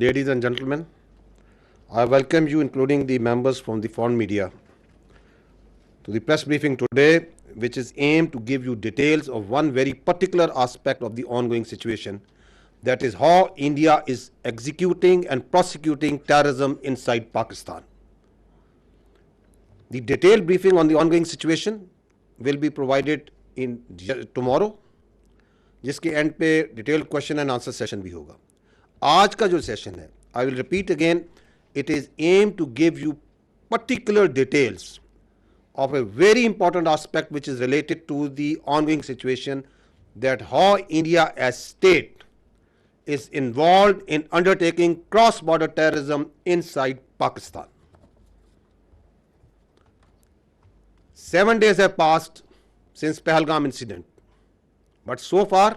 Ladies and gentlemen, I welcome you, including the members from the foreign media, to the press briefing today, which is aimed to give you details of one very particular aspect of the ongoing situation, that is how India is executing and prosecuting terrorism inside Pakistan. The detailed briefing on the ongoing situation will be provided in tomorrow, जिसके end पे detail question and answer session भी होगा. आज का जो session है, I will repeat again, it is aim to give you particular details of a very important aspect which is related to the ongoing situation, that how India as state is involved in undertaking cross-border terrorism inside Pakistan. 7 days have passed since Pahalgam incident, but so far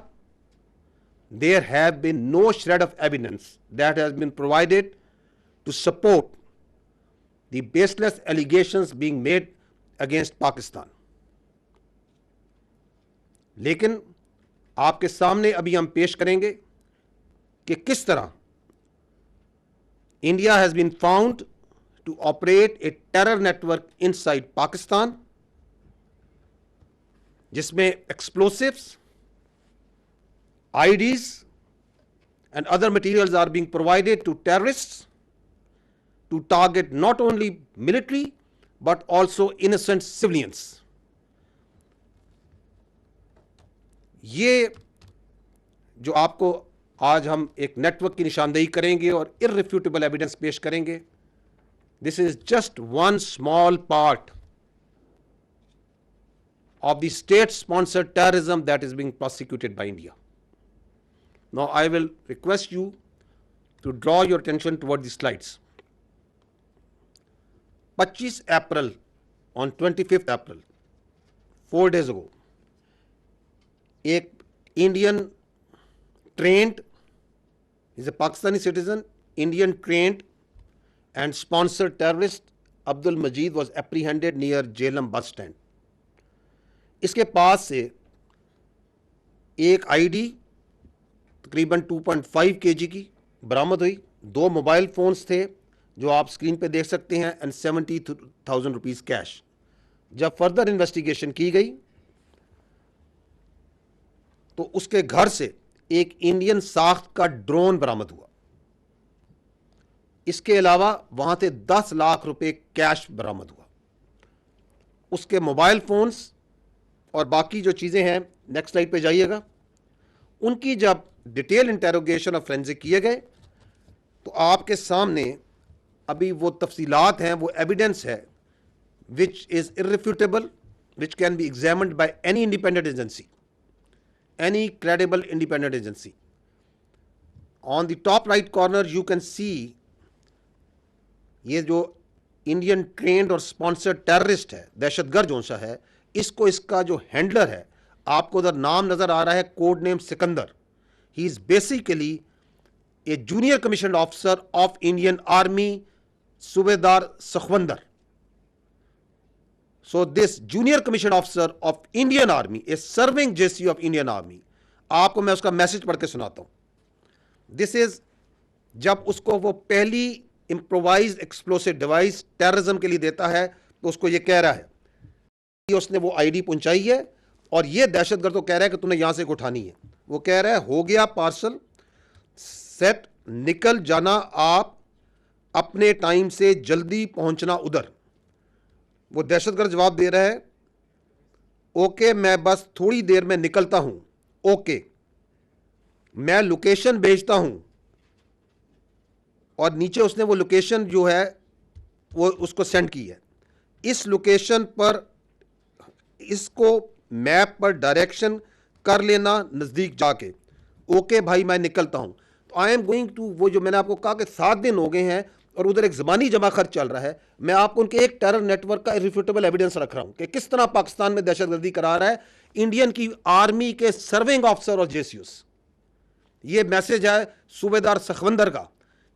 there have been no shred of evidence that has been provided to support the baseless allegations being made against Pakistan. लेकिन आपके सामने अभी हम पेश करेंगे कि किस तरह India has been found to operate a terror network inside Pakistan, जिसमें explosives, IDs and other materials are being provided to terrorists to target not only military but also innocent civilians. ये जो आपको आज हम एक नेटवर्क की निशानदेही करेंगे और इररिफ्यूटेबल एविडेंस पेश करेंगे, this is just one small part of the state-sponsored terrorism that is being prosecuted by India. Now, I will request you to draw your attention toward the slides. 25 April, on 25th April, 4 days ago, एक Indian trained, he's a Pakistani citizen, Indian trained and sponsored terrorist Abdul Majid was apprehended near Jhelum bus stand. इसके पास से एक ID तकरीबन 2.5 kg की बरामद हुई, 2 mobile phones थे जो आप स्क्रीन पे देख सकते हैं, एंड 70,000 रुपीज़ कैश. जब फर्दर इन्वेस्टिगेशन की गई तो उसके घर से एक इंडियन साख्त का ड्रोन बरामद हुआ. इसके अलावा वहां से 10 लाख रुपए कैश बरामद हुआ. उसके मोबाइल फोन्स और बाकी जो चीज़ें हैं, नेक्स्ट स्लाइड पे जाइएगा, उनकी जब डिटेल इंटेरोगेशन और फोरेंसिक किए गए तो आपके सामने अभी वो तफसीलात हैं, वो एविडेंस है which is irrefutable, which can be examined by any independent agency, any credible independent agency. On the top right corner you can see ये जो इंडियन ट्रेंड और स्पॉन्सर्ड टेररिस्ट है, दहशतगर्द जो सा है, इसको इसका जो हैंडलर है, आपको उधर नाम नजर आ रहा है, code name Sikandar. He is basically a junior commission officer of Indian army, Subedar Sakhwinder. So this junior commission officer of Indian army is serving JC of Indian army. आपको मैं उसका मैसेज पढ़ के सुनाता हूं. दिस इज जब उसको वो पहली इंप्रोवाइज्ड एक्सप्लोसिव डिवाइस टेररिज्म के लिए देता है तो उसको ये कह रहा है, उसने वो आईडी पहुंचाई है और ये दहशतगर्द तो कह रहा है कि तूने यहां से उठानी है. वो कह रहा है हो गया पार्सल सेट, निकल जाना आप अपने टाइम से, जल्दी पहुंचना उधर. वो दहशतगर्द जवाब दे रहा है, ओके मैं बस थोड़ी देर में निकलता हूं, ओके मैं लोकेशन भेजता हूं. और नीचे उसने वो लोकेशन जो है वो उसको सेंड की है. इस लोकेशन पर इसको मैप पर डायरेक्शन कर लेना नज़दीक जाके, ओके भाई मैं निकलता हूं. तो आई एम गोइंग टू, वो जो मैंने आपको कहा कि 7 दिन हो गए हैं और उधर एक ज़बानी जमा खर्च चल रहा है, मैं आपको उनके एक टेरर नेटवर्क का इररिफ्यूटेबल एविडेंस रख रहा हूं कि किस तरह पाकिस्तान में दहशतगर्दी करा रहा है इंडियन की आर्मी के सर्विंग ऑफिसर और जेसीयूस. ये मैसेज है सूबेदार सखवंदर का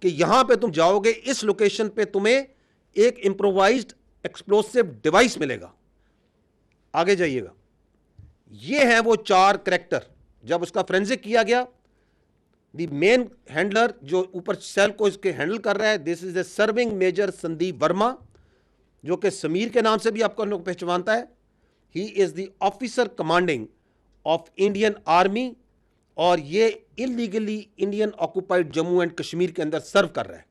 कि यहां पे तुम जाओगे, इस लोकेशन पे तुम्हें एक इंप्रोवाइज्ड एक्सप्लोसिव डिवाइस मिलेगा. आगे जाइएगा. ये हैं वो 4 करैक्टर. जब उसका फोरेंसिक किया गया द मेन हैंडलर जो ऊपर सेल को इसके हैंडल कर रहा है, this is the serving major Sandeep Verma, जो कि समीर के नाम से भी आपको लोग पहचानता है। He is the officer commanding of Indian army, और ये illegally Indian occupied Jammu and Kashmir के अंदर सर्व कर रहा है।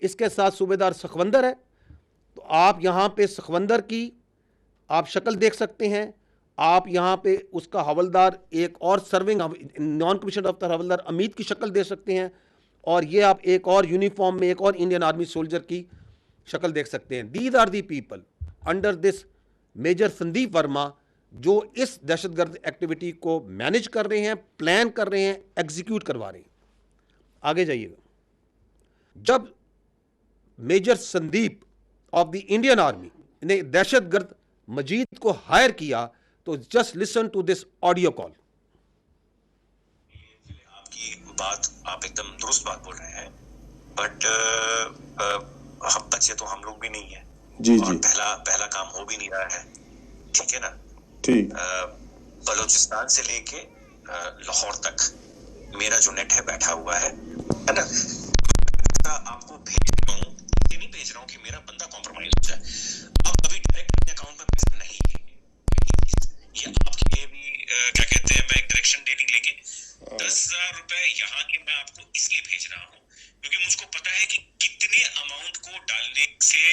इसके साथ सूबेदार सखवंदर है। तो आप यहां पे सखवंदर की आप शक्ल देख सकते हैं। आप यहां पे उसका हवलदार, एक और सर्विंग नॉन कमीशन अफसर हवलदार अमीत की शक्ल देख सकते हैं। और ये आप एक और यूनिफॉर्म में एक और इंडियन आर्मी सोल्जर की शक्ल देख सकते हैं। These are the people under this major Sandeep Verma, जो इस दहशतगर्द एक्टिविटी को मैनेज कर रहे हैं, प्लान कर रहे हैं, एग्जीक्यूट करवा रहे हैं। आगे जाइएगा। जब major Sandeep of the Indian army ने दहशतगर्द मजीद को हायर किया, तो just listen to this audio call. आपकी बात, आप एकदम दुरुस्त बात बोल रहे हैं, बट हम बच्चे तो हम लोग भी नहीं है जी और जी पहला काम हो भी नहीं रहा है, ठीक है ना। ठीक बलूचिस्तान से लेके लाहौर तक मेरा जो नेट है बैठा हुआ है ना। आपको भेज रहा हूँ, ये नहीं भेज रहा हूँ कि मेरा बंदा कॉम्प्रोमाइज हो जाए। आप कभी डायरेक्ट अपने अकाउंट में पैसा नहीं लेंगे। ये आपके लिए भी क्या कहते हैं, मैं डायरेक्शन डेटिंग लेके 10,000 रुपए यहाँ के मैं आपको इसलिए भेज रहा हूँ क्योंकि मुझको पता है कि कितने अमाउंट को डालने से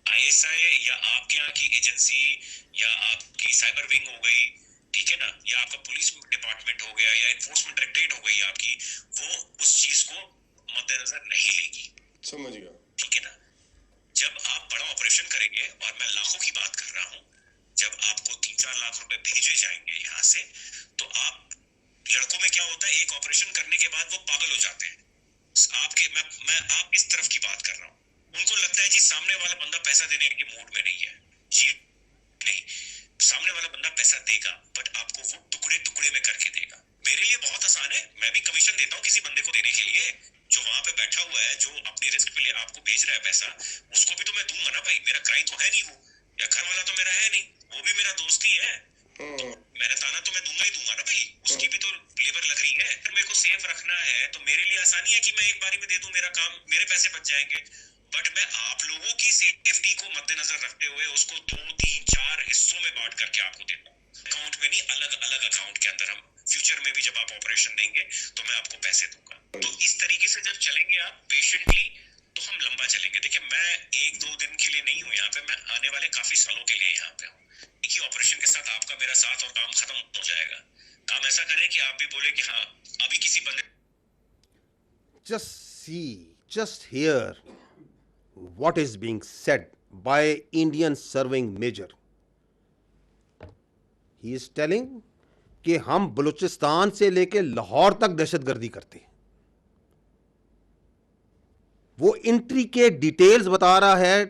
आईएसआई या आपके यहाँ की एजेंसी या आपकी साइबर विंग हो गई, ठीक है ना, या आपका पुलिस डिपार्टमेंट हो गया या एनफोर्समेंट डायरेक्टरेट हो गई आपकी, वो उस चीज को मद्देनजर नहीं लेगी। समझ गया। ठीक है ना। जब आप बड़ा ऑपरेशन करेंगे, और मैं लाखों की बात कर रहा हूँ, जब आपको 3-4 लाख रुपए भेजे जाएंगे यहाँ से, तो आप लड़कों में क्या होता है, एक ऑपरेशन करने के बाद वो पागल हो जाते हैं। मैं आप इस तरफ की बात कर रहा हूँ। उनको लगता है जी सामने वाला बंदा पैसा देने के मूड में नहीं है। जी नहीं, सामने वाला बंदा पैसा देगा, बट आपको वो टुकड़े टुकड़े में करके देगा। मेरे लिए बहुत आसान है, मैं भी कमीशन देता हूँ किसी बंदे को देने के लिए, जो वहां पे बैठा हुआ है, जो अपनी रिस्क पे आपको भेज रहा है पैसा, उसको भी तो मैं दूंगा ना भाई। मेरा क्राइम तो है नहीं वो, या घर वाला तो मेरा है नहीं, वो भी मेरा दोस्त ही है, तो मैंने ताना तो मैं दूंगा ही दूंगा ना भाई। उसकी भी तो लेबर लग रही है। फिर मेरे को सेफ रखना है तो मेरे लिए आसानी है कि मैं एक बारी में दे दूं, मेरा काम, मेरे पैसे बच जाएंगे। बट मैं आप लोगों की सेफ्टी को मद्देनजर रखते हुए उसको 2-3-4 हिस्सों में बांट करके आपको देता हूँ, अकाउंट में नहीं, अलग अलग अकाउंट के अंदर। हम फ्यूचर में भी जब आप ऑपरेशन देंगे तो मैं आपको पैसे दूंगा। तो इस तरीके से जब चलेंगे आप पेशेंटली, तो हम लंबा चलेंगे। देखिए, मैं 1-2 दिन के लिए नहीं हूँ यहाँ पे, मैं आने वाले काफी सालों के लिए यहाँ पे हूँ। एक ही ऑपरेशन के साथ आपका मेरा साथ और काम खत्म हो जाएगा। काम ऐसा करें कि आप भी बोले कि हाँ, अभी किसी बंदे just hear what is being said by Indian serving major. He is telling कि हम बलूचिस्तान से लेके लाहौर तक दहशतगर्दी करते हैं। वो इंट्री के डिटेल्स बता रहा है,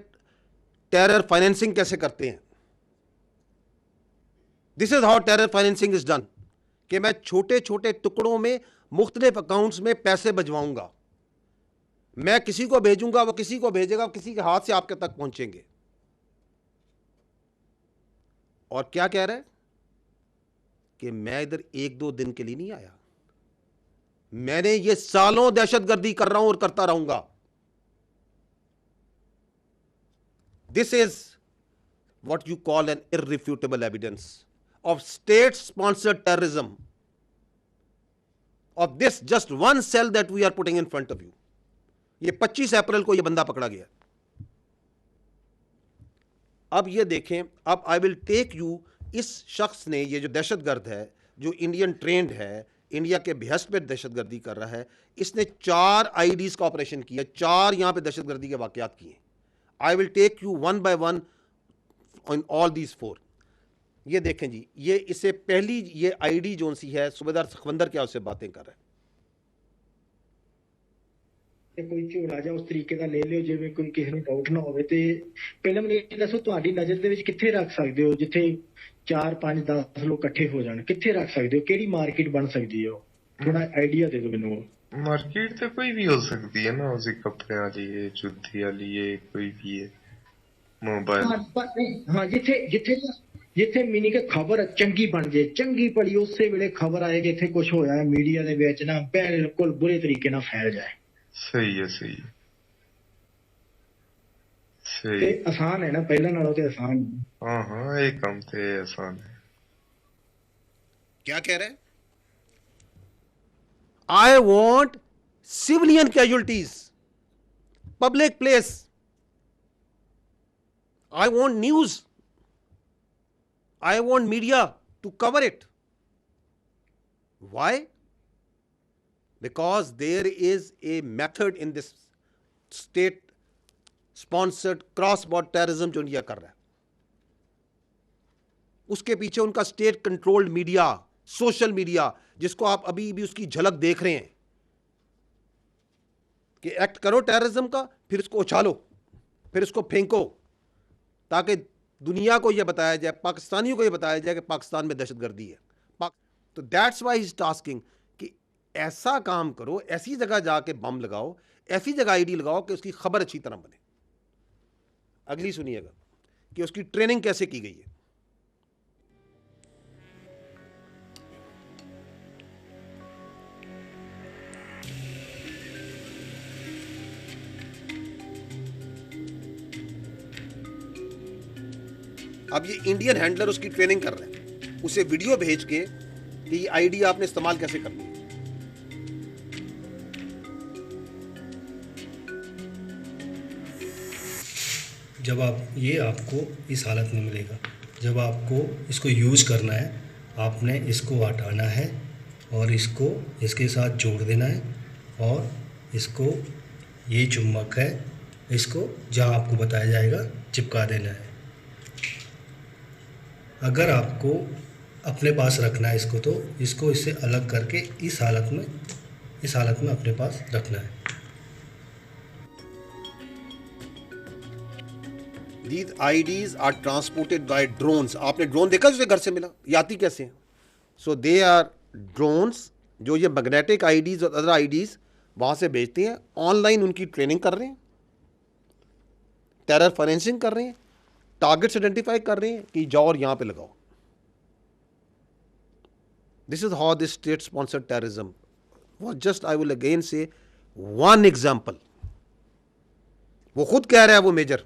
टेरर फाइनेंसिंग कैसे करते हैं। This is how terror financing is done, कि मैं छोटे छोटे टुकड़ों में मुख्तलिफ अकाउंट्स में पैसे भिजवाऊंगा, मैं किसी को भेजूंगा, वो किसी को भेजेगा, किसी के हाथ से आपके तक पहुंचेंगे। और क्या कह रहा है कि मैं इधर 1-2 दिन के लिए नहीं आया, मैंने ये सालों दहशतगर्दी कर रहा हूं और करता रहूंगा। This is what you call an irrefutable evidence of state sponsored terrorism of this just one cell that we are putting in front of you. ये 25 अप्रैल को ये बंदा पकड़ा गया। अब ये देखें, अब आई विल टेक यू, इस शख्स ने, ये जो दहशतगर्द है, जो इंडियन ट्रेंड है, इंडिया के बेहस्त पे दहशतगर्दी कर रहा है, इसने 4 आईडीज का ऑपरेशन किया, 4 यहां पे दहशतगर्दी के वाकयात किए। I will take you one by one on all these 4। ये देखें जी, ये इससे पहली ये आईडी जोन सी है, सूबेदार सखवंदर क्या उससे बातें कर रहा है। ਕੋਈ ਝੋਲਾ ਜਾਂ ਉਸ ਤਰੀਕੇ ਦਾ ਲੈ ਲਿਓ ਜਿਵੇਂ ਕੋਈ ਕਿਸੇ ਨੂੰ ਡਾਊਟ ਨਾ ਹੋਵੇ। ਤੇ ਪਹਿਲਾਂ ਮੈਨੂੰ ਇਹ ਦੱਸੋ, ਤੁਹਾਡੀ ਨਜ਼ਰ ਦੇ ਵਿੱਚ ਕਿੱਥੇ ਰੱਖ ਸਕਦੇ ਹੋ ਜਿੱਥੇ 4-5-10 ਲੋਕ ਇਕੱਠੇ ਹੋ ਜਾਣ? ਕਿੱਥੇ ਰੱਖ ਸਕਦੇ ਹੋ? ਕਿਹੜੀ ਮਾਰਕੀਟ ਬਣ ਸਕਦੀ ਹੈ? ਥੋੜਾ ਆਈਡੀਆ ਦੇ ਦਿਓ ਮੈਨੂੰ। मार्केट तो कोई भी हो सकती है ना, उसी कपड़े वाली है, जूती वाली है, कोई भी है, मोबाइल। हाँ जिथे जिथे ਜਿੱਥੇ ਮੀਨਿੰਗ ਕਿ ਖਬਰ ਚੰਗੀ ਬਣ ਜੇ, ਚੰਗੀ ਭਲੀ ਉਸੇ ਵੇਲੇ ਖਬਰ ਆਏ ਕਿ ਇੱਥੇ ਕੁਝ ਹੋਇਆ ਹੈ, ਮੀਡੀਆ ਦੇ ਵਿੱਚ ਨਾ ਬਿਲਕੁਲ ਬੁਰੇ ਤਰੀਕੇ ਨਾਲ ਫੈਲ ਜਾਏ। ਸਹੀ ਹੈ, ਸਹੀ ਹੈ, ਤੇ ਸਹੀ। ਆਸਾਨ ਹੈ ਨਾ, ਪਹਿਲਾਂ ਨਾਲੋਂ ਤੇ ਆਸਾਨ। हाँ हाँ, ये काम थे आसान है। क्या कह रहे हैं? I want civilian casualties, public place. I want news. I want media to cover it. Why? Because there is a method in this state sponsored cross border terrorism जो इंडिया कर रहा है, उसके पीछे उनका state controlled media, social media, जिसको आप अभी भी उसकी झलक देख रहे हैं कि एक्ट करो टेररिज्म का, फिर इसको उछालो, फिर इसको फेंको, ताकि दुनिया को यह बताया जाए, पाकिस्तानियों को यह बताया जाए कि पाकिस्तान में दहशतगर्दी है। तो दैट्स वाई इज टास्किंग कि ऐसा काम करो, ऐसी जगह जाके बम लगाओ, ऐसी जगह आईडी लगाओ कि उसकी खबर अच्छी तरह बने। अगली सुनिएगा कि उसकी ट्रेनिंग कैसे की गई है। अब ये इंडियन हैंडलर उसकी ट्रेनिंग कर रहे हैं, उसे वीडियो भेज के कि ये आईडी आपने इस्तेमाल कैसे करनी है। जब आप ये आपको इस हालत में मिलेगा, जब आपको इसको यूज़ करना है, आपने इसको हटाना है और इसको इसके साथ जोड़ देना है और इसको, ये चुम्बक है, इसको जहाँ आपको बताया जाएगा चिपका देना है। अगर आपको अपने पास रखना है इसको, तो इसको इससे अलग करके इस हालत में अपने पास रखना है। These IDs are transported by drones. आपने ड्रोन देखा जिसे घर से मिला, ये आती कैसे हैं? So they are drones जो ये मैग्नेटिक IDs और अदर IDs वहाँ से भेजते हैं। ऑनलाइन उनकी ट्रेनिंग कर रहे हैं, टेरर फाइनेंसिंग कर रहे हैं, टारगेट्स आइडेंटिफाई कर रहे हैं कि जाओ और यहाँ पे लगाओ। This is how this state sponsored terrorism was just, I will again से, वन एग्जाम्पल। वो खुद कह रहा है, वो मेजर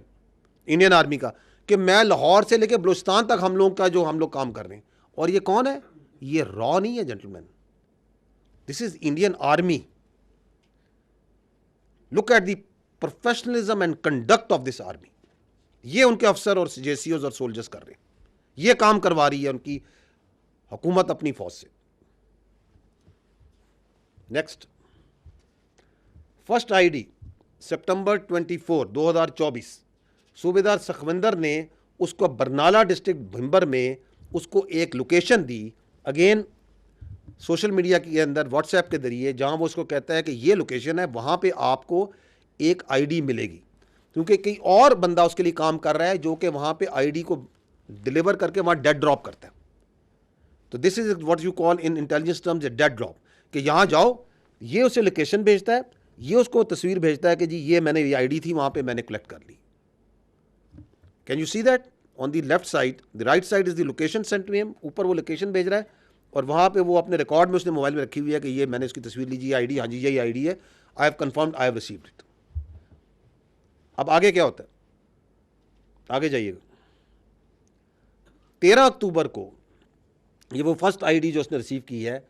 इंडियन आर्मी का, कि मैं लाहौर से लेकर बलूचिस्तान तक हम लोग का जो हम लोग काम कर रहे हैं। और ये कौन है? ये रॉ नहीं है gentleman, this is Indian army. Look at the professionalism and conduct of this army. ये उनके अफसर और जेसीओज और सोल्जर्स कर रहे हैं, ये काम करवा रही है उनकी हुकूमत अपनी फौज से। नेक्स्ट, फर्स्ट आईडी सितंबर 24, 2024, सूबेदार सखविंदर ने उसको बरनाला डिस्ट्रिक्ट भिंबर में उसको एक लोकेशन दी, अगेन सोशल मीडिया के अंदर व्हाट्सएप के जरिए, जहां वो उसको कहता है कि ये लोकेशन है, वहां पे आपको एक आईडी मिलेगी, क्योंकि कई और बंदा उसके लिए काम कर रहा है जो कि वहाँ पे आईडी को डिलीवर करके वहाँ डेड ड्रॉप करता है। तो this is what you call in intelligence terms A dead drop, कि यहाँ जाओ, ये उसे लोकेशन भेजता है, ये उसको तस्वीर भेजता है कि जी ये मैंने, ये आईडी थी वहाँ पे मैंने कलेक्ट कर ली। Can you see that on the left side, the right side is the location sent to him, ऊपर वो लोकेशन भेज रहा है और वहाँ पे वो अपने रिकॉर्ड में उसने मोबाइल में रखी हुई है कि ये मैंने इसकी तस्वीर लीजिए, आईडी, हाँ जी यही आईडी है, I have confirmed, I have received it. अब आगे क्या होता है, आगे जाइएगा। 13 अक्टूबर को ये वो फर्स्ट आईडी जो उसने रिसीव की है,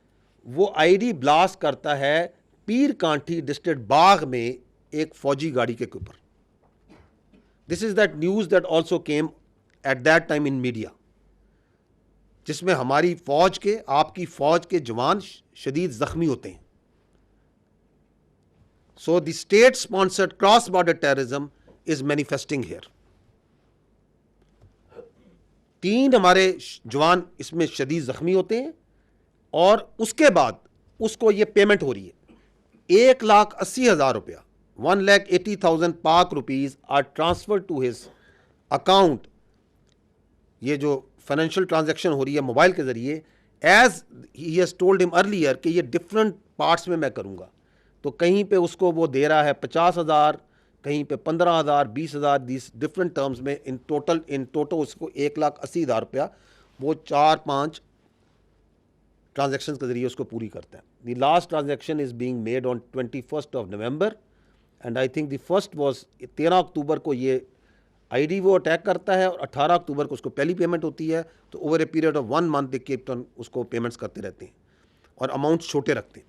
वो आईडी ब्लास्ट करता है पीर कांठी डिस्ट्रिक्ट बाग में एक फौजी गाड़ी के ऊपर। This is that news that also came at that time in media, जिसमें हमारी फौज के, आपकी फौज के जवान शदीद जख्मी होते हैं। So the state sponsored cross border terrorism is manifesting here. 3 हमारे जवान इसमें शदीद जख्मी होते हैं और उसके बाद उसको ये पेमेंट हो रही है, 1,80,000 रुपया, 1,80,000 Pak rupees are transfer to his account. ये जो फाइनेंशियल ट्रांजैक्शन हो रही है मोबाइल के जरिए, as he has told him earlier कि ये डिफरेंट पार्ट्स में मैं करूंगा। तो कहीं पे उसको वो दे रहा है 50,000, कहीं पे 15,000, 20,000, दिस डिफरेंट टर्म्स में इन टोटल उसको 1,80,000 रुपया वो 4-5 ट्रांजैक्शंस के जरिए उसको पूरी करता है। The last transaction is being made on 21st of November and I think the first was 13 अक्टूबर को ये आईडी वो अटैक करता है और 18 अक्टूबर को उसको पहली पेमेंट होती है। तो over a period of 1 month they keep on उसको पेमेंट्स करते रहते हैं और अमाउंट छोटे रखते हैं।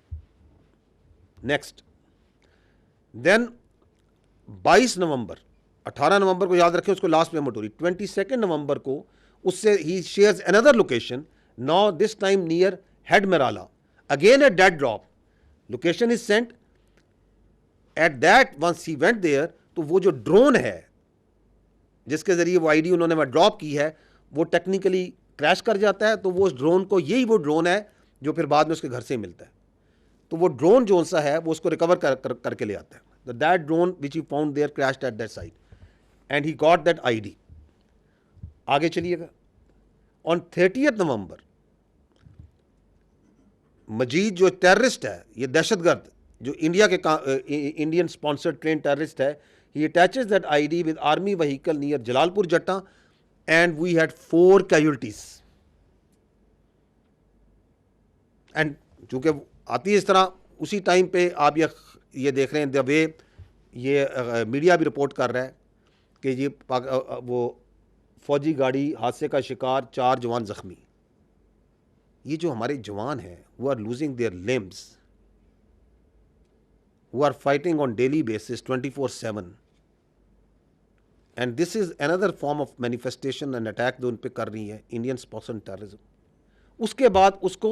नेक्स्ट देन 22 नवंबर, 18 नवंबर को याद रखें उसको लास्ट पेमेंट हो रही, 22 नवंबर को उससे ही shares another location, now this time near head Marala, again a dead drop, location is sent at that once he went there. तो वो जो ड्रोन है जिसके जरिए वो आईडी उन्होंने वहां ड्रॉप की है वो टेक्निकली क्रैश कर जाता है। तो वो उस ड्रोन को, यही वो ड्रोन है जो फिर बाद में उसके घर से मिलता है। तो वो ड्रोन जो सा है वो उसको रिकवर करके ले आता है। That drone which he found there crashed at that site and he got that ID. आगे चलिएगा, ऑन 30 नवंबर मजीद जो टेररिस्ट है, ये दहशतगर्द जो इंडियन स्पॉन्सर्ड ट्रेन टेररिस्ट है, he attaches that ID with army vehicle near Jalalpur Jatta and we had 4 casualties and चूंकि आती है इस तरह उसी टाइम पे आप ये देख रहे हैं द वे ये मीडिया भी रिपोर्ट कर रहा है कि ये वो फौजी गाड़ी हादसे का शिकार, 4 जवान जख्मी। ये जो हमारे जवान हैं वो are losing their limbs, who are fighting on daily basis 24/7 and this is another form of manifestation and attack जो उन पे कर रही है इंडियन स्पॉन्सर्ड टेररिज्म। उसके बाद उसको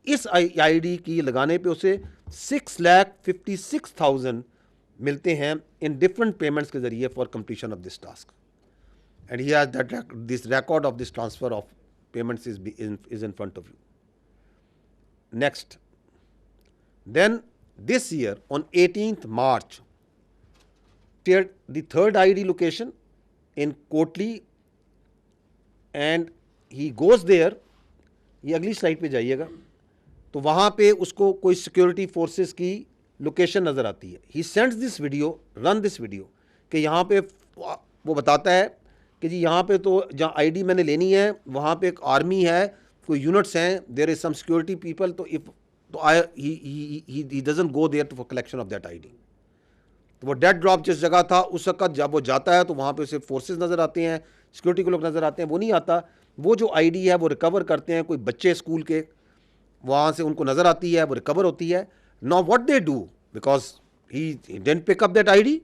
इस आईडी की लगाने पे उसे 6,56,000 मिलते हैं इन डिफरेंट पेमेंट्स के जरिए for completion of this task and he has that this record of this transfer of payments is in front of you. Next then this year on 18th March the third ID location in Kotli and he goes there, ये अगली slide पे जाइएगा तो वहाँ पे उसको कोई security forces की लोकेशन नज़र आती है। He sends this video, run this video कि यहाँ पे वो बताता है कि जी यहाँ पे तो जहाँ आईडी मैंने लेनी है वहाँ पे एक आर्मी है, कोई यूनिट्स हैं, there is some security people, तो इफ तो he doesn't go there for collection of that ID। तो वो डेड ड्रॉप जिस जगह था उस वक्त जब वो जाता है तो वहाँ पे उसे फोर्सेस नज़र आते हैं, सिक्योरिटी के लोग नज़र आते हैं, वो नहीं आता। वो जो आईडी है वो रिकवर करते हैं कोई बच्चे स्कूल के, वहाँ से उनको नज़र आती है, वो रिकवर होती है। Now what they do, because he didn't pick up that ID,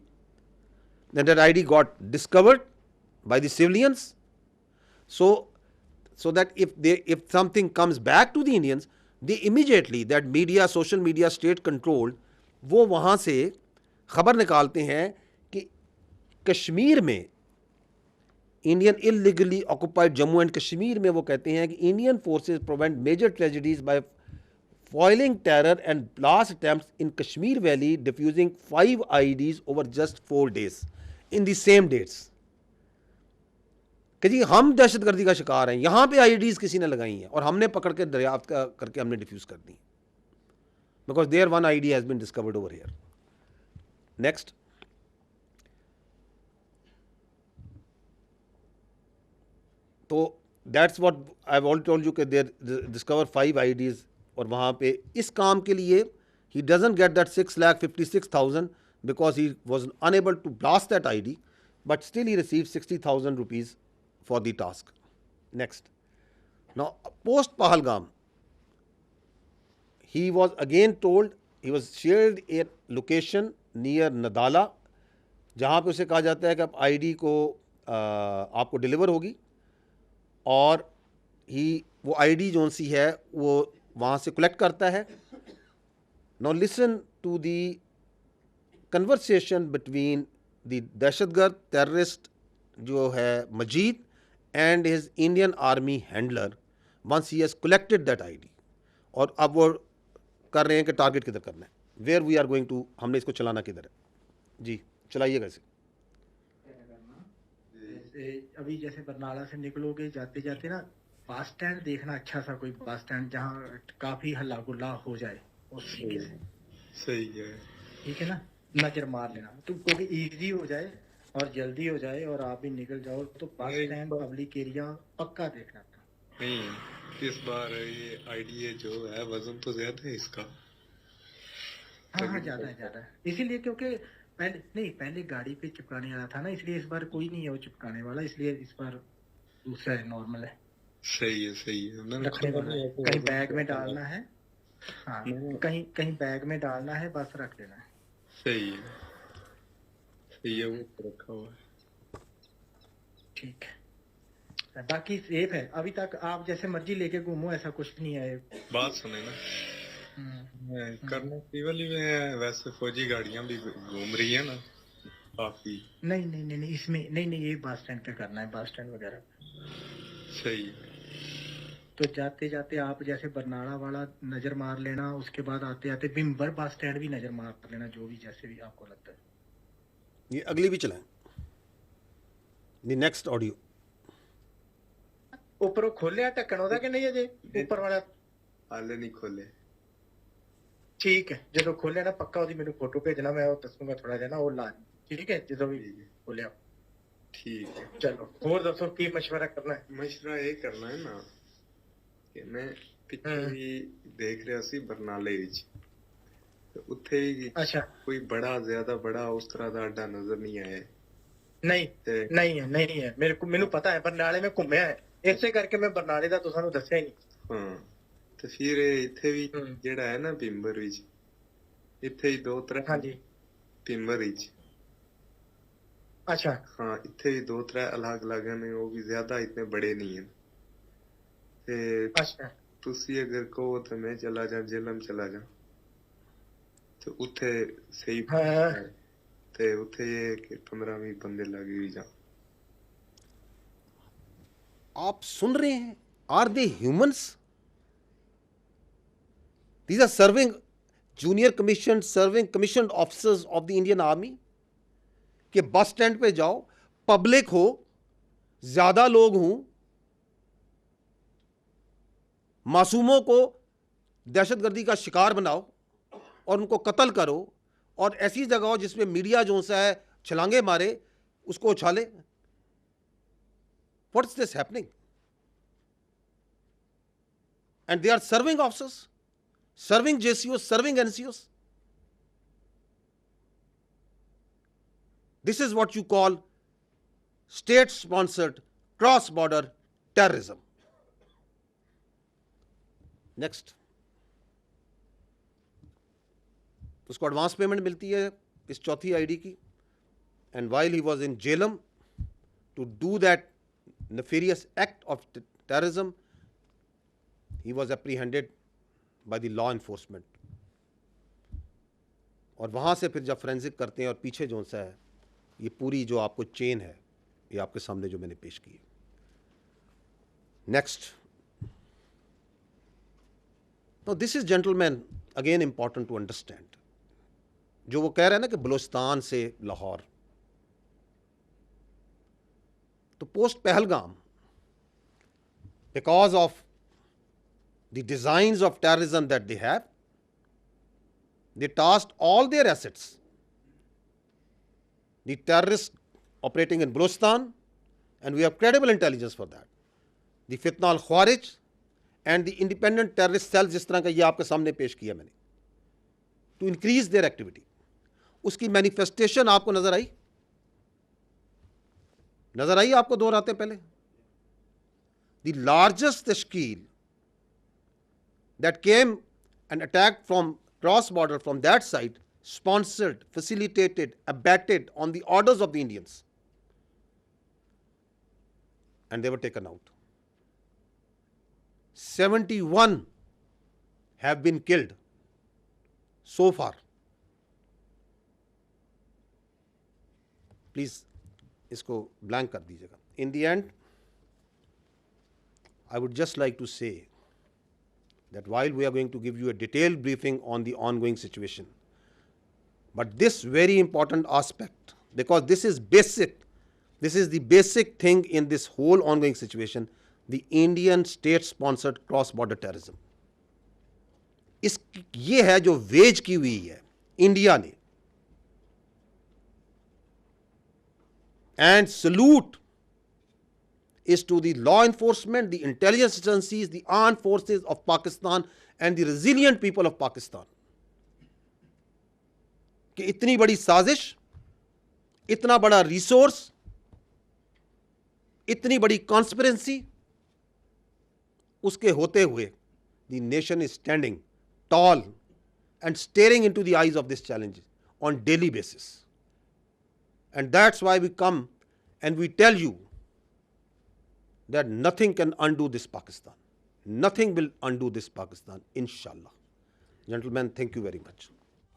then that ID got discovered by the civilians, so that if something comes back to the Indians, they immediately, that media, social media, state controlled, वो वहाँ से खबर निकालते हैं कि कश्मीर में Indian illegally occupied Jammu and Kashmir में वो कहते हैं कि Indian forces prevent major tragedies by foiling terror and blast attempts in Kashmir Valley, defusing 5 IEDs over just 4 days in the same dates। कि जी हम दहशतगर्दी का शिकार हैं, यहाँ पे आईडीज किसी ने लगाई हैं और हमने पकड़ के दरियाफ्त करके हमने डिफ्यूज कर दी, because there one IED has been discovered over here. Next, तो that's what I have already told you कि देयर डिस्कवर 5 आईडीज और वहाँ पे इस काम के लिए he doesn't get that 6,56,000 because he was unable to blast that IED, but still he receive 60,000 rupees for the task। Next, now post Pahalgam, he was again told, he was shared a location near Nadala, जहाँ पे उसे कहा जाता है कि आप ID को आपको डिलीवर होगी और वो आईडी जो सी है वो वहाँ से कलेक्ट करता है। Now listen to the conversation between the दहशतगर्द टेररिस्ट जो है मजीद and his Indian army handler once he has collected that ID। और अब वो कर रहे हैं कि टारगेट किधर करना है, where we are going to, हमने इसको चलाना किधर है। जी चलाइएगा इसे। अभी जैसे बरनाला से निकलोगे जाते जाते ना बस स्टैंड देखना, अच्छा सा कोई बस स्टैंड जहाँ काफी हल्ला गुल्ला हो जाए उस तरीके से। सही है। ठीक है ना, नजर मार लेना, तो क्योंकि इजी हो जाए और जल्दी हो जाए और आप भी निकल जाओ, तो बस नहीं, स्टैंड पब्लिक एरिया पक्का देखना था। नहीं इस बार ये आईडीए जो है वजन तो ज्यादा है इसका। हाँ हाँ, ज्यादा है इसीलिए, क्योंकि पहले गाड़ी पे चिपकाने वाला था ना, इसलिए इस बार कोई नहीं है वो चिपकाने वाला, इसलिए इस बार दूसरा है, नॉर्मल है, सही है मैंने रखने खोला वाला नहीं है, आपको कहीं वजन बैग में पता डालना लगा। है। हाँ, मैंने कहीं कहीं बैग में डालना है, बस रख लेना है। सही है वो तो रखा हुआ है। ठीक है, बाकी सेफ है, अभी तक आप जैसे मर्जी लेके घूमो, ऐसा कुछ नहीं है। बात सुने ना, करना केवल ही में है, वैसे फौजी गाड़ियां भी घूम रही है ना काफी। नहीं, इसमें नहीं, ये बस स्टैंड पे करना है, बस स्टैंड वगैरह। सही है। तो जाते जाते आप जैसे बरनाला वाला नजर मार लेना, उसके बाद आते आते बिम्बर बस स्टैंड भी नजर मार लेना, जो भी जैसे भी आपको लगता है। ये अगली भी चलाएं, द नेक्स्ट ऑडियो। ऊपर खोलिया ढक्कन ओदा कि नहीं अजे ऊपर वाला? हाले नहीं खोले। ठीक है, जो खोले ना पक्का ओदी मेनू फोटो भेजना, मैं वो दसूंगा थोड़ा जिहा ना, वो ला। ठीक है, जो भी खोलिया। ठीक है, चलो और दसो की मशवरा करना है? मशवरा ये करना है ना कि मैं पिछे ही देख रहा सी बरनाले विच, ते उत्थे ही अच्छा, कोई बड़ा ज्यादा बड़ा उस तरह का अड्डा नजर नहीं आया। नहीं है, मेरे को मैनू पता है, बरनाले में घूमया है, इसे करके मैं बरनाले दा तुसानू दस्सिया ही नहीं। हाँ, ते फिर इत्थे भी जेड़ा है ना पिंबर विच, इत्थे ही दो त्रै हाँ जी, पिंबर विच। अच्छा हाँ, इत्थे ही दो त्रै अलग अलग हैं, वो भी ज्यादा इतने बड़े नहीं हैं। ते अच्छा, तुसी अगर कहो तो मैं चला जा, जेलम चला जा, तो उत्थे सही हाँ है। ते उत्थे ये कि 15-20 बंदे लगे हुई जा। आप सुन रहे हैं, are they humans? These are serving junior commission, serving commission officers of the Indian army. कि बस स्टैंड पे जाओ, पब्लिक हो, ज्यादा लोग हों, मासूमों को दहशतगर्दी का शिकार बनाओ और उनको कत्ल करो, और ऐसी जगह हो जिसमें मीडिया जो सा है छलांगे मारे, उसको उछाले। What is this happening? And they are serving officers, serving JCOs, serving NCOs. This is what you call state-sponsored cross-border terrorism. Next. उसको एडवांस पेमेंट मिलती है इस चौथी आईडी की, and while he was in Jhelum to do that nefarious act of terrorism, he was apprehended by the law enforcement. और वहाँ से फिर जब फोरेंसिक करते हैं और पीछे जो सा है, ये पूरी जो आपको चेन है, ये आपके सामने जो मैंने पेश की है। Next, no this is gentleman again important to understand. जो वो कह रहे हैं ना कि बलूचिस्तान से लाहौर, तो post Pahalgam, because of the designs of terrorism that they have, they tasked all their assets, the terrorists operating in Balochistan, and we have credible intelligence for that, the Fitna al-Khawarij and the independent terrorist cells, जिस तरह का ये आपके सामने पेश किया मैंने, to increase their activity. उसकी मैनिफेस्टेशन आपको नजर आई आपको दोहराते पहले? The largest tashkeel that came and attacked from cross border from that side, sponsored, facilitated, abetted on the orders of the Indians, and they were taken out. 71 have been killed so far. Please इसको blank कर दीजिएगा. In the end, I would just like to say that while we are going to give you a detailed briefing on the ongoing situation, but this very important aspect, because this is the basic thing in this whole ongoing situation, the Indian state-sponsored cross-border terrorism. ये है जो veg की हुई है India ने, And salute is to the law enforcement, the intelligence agencies, the armed forces of Pakistan and the resilient people of Pakistan कि इतनी बड़ी साजिश, इतना बड़ा रिसोर्स, इतनी बड़ी कॉन्स्पिरेंसी, उसके होते हुए the nation is standing tall and staring into the eyes of this challenge on daily basis. And that's why we come and we tell you that nothing can undo this Pakistan. Nothing will undo this Pakistan, inshallah. Gentlemen, thank you very much.